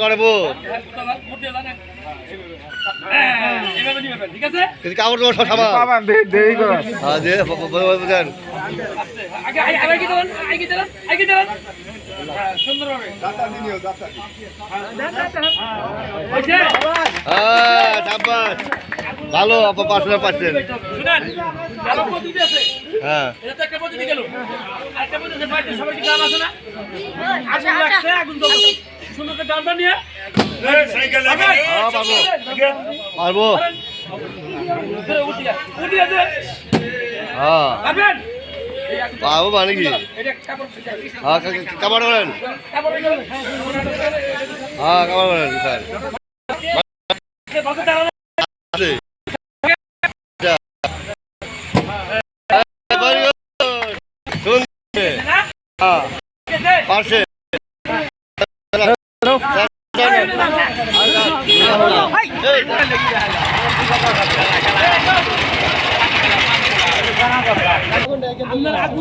করবো কাপড় তোমার সব সামান হ্যাঁ দিয়ে বুঝেন ভালো আপনার 500 পাচ্ছেন হ্যাঁ পারবো পাবো মানে কি হ্যাঁ কাপড় করেন হ্যাঁ কাপড় করেন স্যার পাশে